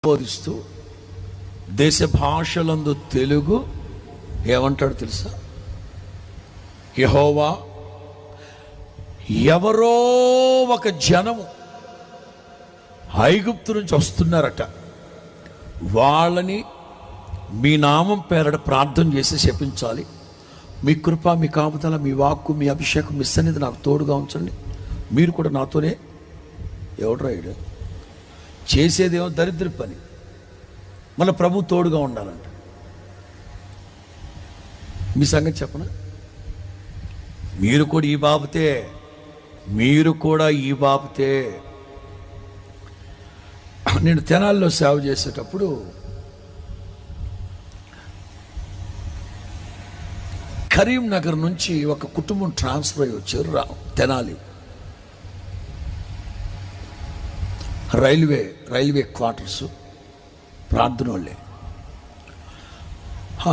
బోధిస్తూ దేశ భాషలందు తెలుగు ఏమంటాడు తెలుసా? యెహోవా ఎవరో ఒక జనము ఐగుప్తు నుంచి వస్తున్నారట, వాళ్ళని మీ నామం పేరట ప్రార్థన చేసి శపించాలి. మీ కృప, మీ కాపుదల, మీ వాక్కు, మీ అభిషేకం, మీ సన్నిధి నాకు తోడుగా ఉంచండి. మీరు కూడా నాతోనే. ఎవడు రాయుడు చేసేదేమో దరిద్ర పని, మన ప్రభు తోడుగా ఉండాలంట. మీ సంగతి చెప్పనా? మీరు కూడా ఈ బాబుతే. నేను తెనాలిలో సేవ చేసేటప్పుడు కరీంనగర్ నుంచి ఒక కుటుంబం ట్రాన్స్ఫర్ అయ్యి వచ్చారు తెనాలి. రైల్వే క్వార్టర్స్ ప్రార్థన వాళ్ళే.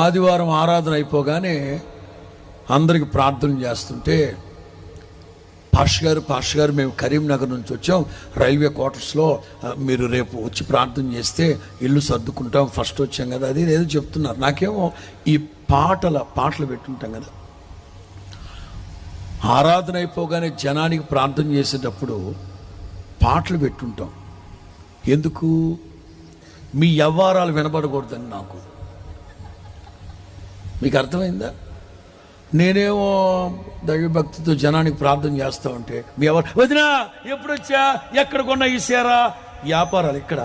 ఆదివారం ఆరాధన అయిపోగానే అందరికి ప్రార్థన చేస్తుంటే, పాష్ గారు మేము కరీంనగర్ నుంచి వచ్చాం, రైల్వే క్వార్టర్స్లో మీరు రేపు వచ్చి ప్రార్థన చేస్తే ఇల్లు సర్దుకుంటాం, ఫస్ట్ వచ్చాం కదా, అది ఏదో చెప్తున్నారు. నాకేమో ఈ పాటలు పెట్టుంటాం కదా, ఆరాధన అయిపోగానే జనానికి ప్రార్థన చేసేటప్పుడు పాటలు పెట్టుంటాం. ఎందుకు? మీ వ్యవహారాలు వినబడకూడదని నాకు. మీకు అర్థమైందా? నేనేమో దైవభక్తితో జనానికి ప్రార్థన చేస్తూ ఉంటే మీ ఎవరు వదినా ఎప్పుడు వచ్చా, ఎక్కడ కొన్నా ఇసారా, వ్యాపారాలు ఇక్కడ.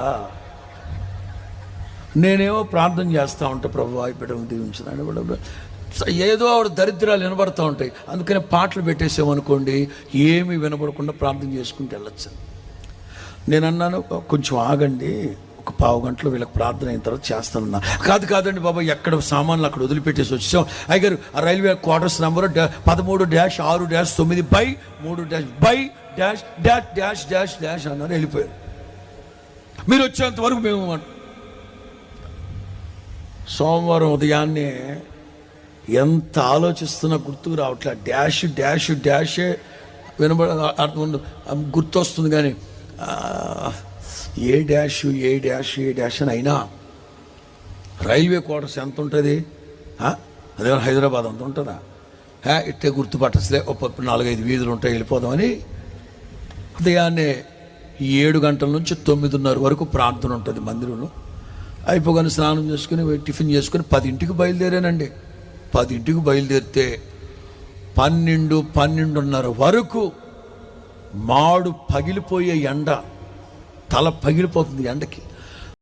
నేనేమో ప్రార్థన చేస్తూ ఉంటా, ప్రభు బిడ్డను దీవించు, ఏదో ఆవిడ దరిద్రాలు వినబడుతూ ఉంటాయి. అందుకని పాటలు పెట్టేసామనుకోండి, ఏమీ వినబడకుండా ప్రార్థన చేసుకుంటూ వెళ్ళొచ్చు. నేను అన్నాను, కొంచెం ఆగండి, ఒక పావు గంటలో వీళ్ళకి ప్రార్థన అయిన తర్వాత చేస్తానన్నా. కాదండి బాబా, ఎక్కడ సామాన్లు అక్కడ వదిలిపెట్టేసి వచ్చాం అయ్యారు. ఆ రైల్వే క్వార్టర్స్ నెంబరు 13-6-9/3-9/-డాష్ అన్నారు. వెళ్ళిపోయారు. మీరు వచ్చేంత వరకు మేము. సోమవారం ఉదయాన్నే ఎంత ఆలోచిస్తున్నా గుర్తుకు రావట్లే. డాషే వినబడ గుర్తొస్తుంది, కానీ ఏ డాష్ అని. అయినా రైల్వే క్వార్టర్స్ ఎంత ఉంటుంది? అదే హైదరాబాద్ అంత ఉంటుందా? ఇట్టే గుర్తుపట్టసలే, ఒక 4-5 వీధులు ఉంటాయి, వెళ్ళిపోదామని. ఉదయాన్నే 7 గంటల నుంచి 9:30 వరకు ప్రార్థన ఉంటుంది మందిరంలో. అయిపోగానే స్నానం చేసుకుని టిఫిన్ చేసుకుని 10ంటికి బయలుదేరానండి. 10ంటికి బయలుదేరితే 12-12:30 వరకు మాడు పగిలిపోయే ఎండ, తల పగిలిపోతుంది ఎండకి.